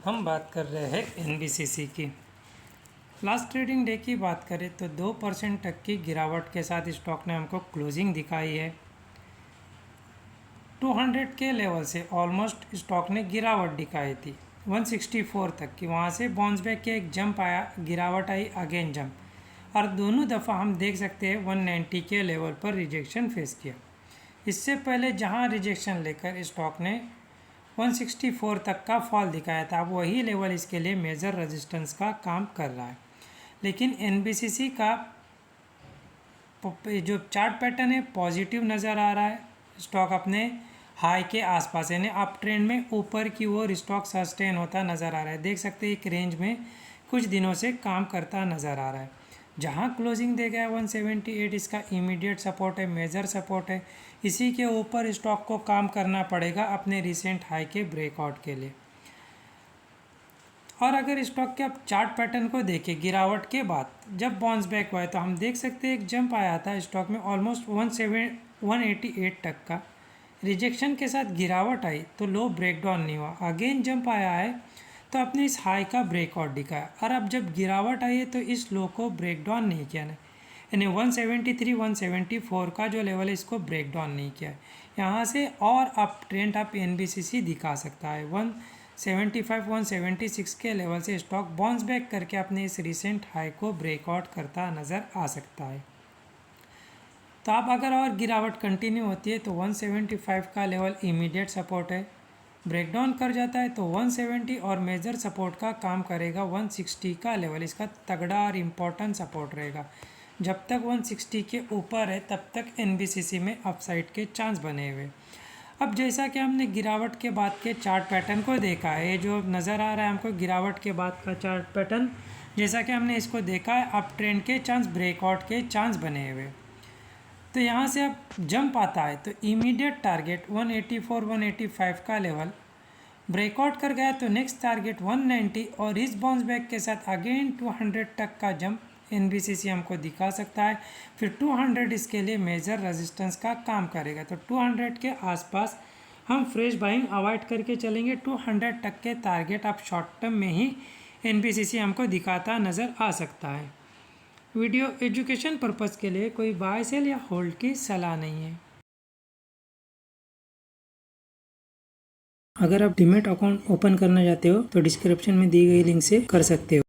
हम बात कर रहे हैं एनबीसीसी की। लास्ट ट्रेडिंग डे की बात करें तो 2% तक की गिरावट के साथ स्टॉक ने हमको क्लोजिंग दिखाई है। 200 के लेवल से ऑलमोस्ट स्टॉक ने गिरावट दिखाई थी 164 तक की, वहाँ से बाउंस बैक के एक जंप आया, गिरावट आई, अगेन जंप, और दोनों दफ़ा हम देख सकते हैं 190 के लेवल पर रिजेक्शन फेस किया। इससे पहले जहाँ रिजेक्शन लेकर स्टॉक ने 164 तक का फॉल दिखाया था, अब वही लेवल इसके लिए मेजर रेजिस्टेंस का काम कर रहा है। लेकिन एनबीसीसी का जो चार्ट पैटर्न है पॉजिटिव नज़र आ रहा है। स्टॉक अपने हाई के आसपास यानी अप ट्रेंड में ऊपर की ओर स्टॉक सस्टेन होता नज़र आ रहा है। देख सकते हैं एक रेंज में कुछ दिनों से काम करता नज़र आ रहा है। जहां क्लोजिंग देगा है 178, इसका इमीडिएट सपोर्ट है, मेजर सपोर्ट है। इसी के ऊपर स्टॉक को काम करना पड़ेगा अपने रिसेंट हाई के ब्रेकआउट के लिए। और अगर स्टॉक के आप चार्ट पैटर्न को देखें गिरावट के बाद जब बाउंस बैक हुआ है तो हम देख सकते हैं एक जंप आया था स्टॉक में ऑलमोस्ट 188 तक का, रिजेक्शन के साथ गिरावट आई तो लो ब्रेकडाउन नहीं हुआ, अगेन जंप आया है तो अपने इस हाई का ब्रेकआउट दिखाया। और अब जब गिरावट आई है तो इस लो को ब्रेकडाउन नहीं किया है, यानी 173 174 का जो लेवल है इसको ब्रेकडाउन नहीं किया है। यहाँ से और अप ट्रेंड आप एनबीसीसी दिखा सकता है 175 176 के लेवल से स्टॉक बाउंस बैक करके अपने इस रिसेंट हाई को ब्रेकआउट करता नज़र आ सकता है। तो आप अगर और गिरावट कंटिन्यू होती है तो 175 का लेवल इमीडिएट सपोर्ट है, ब्रेकडाउन कर जाता है तो 170 और मेजर सपोर्ट का काम करेगा 160 का लेवल, इसका तगड़ा और इम्पोर्टेंट सपोर्ट रहेगा। जब तक 160 के ऊपर है तब तक एनबीसीसी में अपसाइड के चांस बने हुए। अब जैसा कि हमने गिरावट के बाद के चार्ट पैटर्न को देखा है, ये जो नज़र आ रहा है हमको गिरावट के बाद का चार्ट पैटर्न, जैसा कि हमने इसको देखा है अप ट्रेंड के चांस, ब्रेकआउट के चांस बने हुए। तो यहाँ से अब जंप आता है तो इमीडिएट टारगेट 184 185 का लेवल ब्रेकआउट कर गया तो नेक्स्ट टारगेट 190 और इस बाउंस बैक के साथ अगेन 200 तक का जंप एनबीसीसी हमको दिखा सकता है। फिर 200 इसके लिए मेजर रेजिस्टेंस का काम करेगा, तो 200 के आसपास हम फ्रेश बाइंग अवॉइड करके चलेंगे। 200 तक के टारगेट आप शॉर्ट टर्म में ही एनबीसीसी हमको दिखाता नज़र आ सकता है। वीडियो एजुकेशन पर्पज़ के लिए कोई बाय सेल या होल्ड की सलाह नहीं है। अगर आप डीमैट अकाउंट ओपन करना चाहते हो तो डिस्क्रिप्शन में दी गई लिंक से कर सकते हो।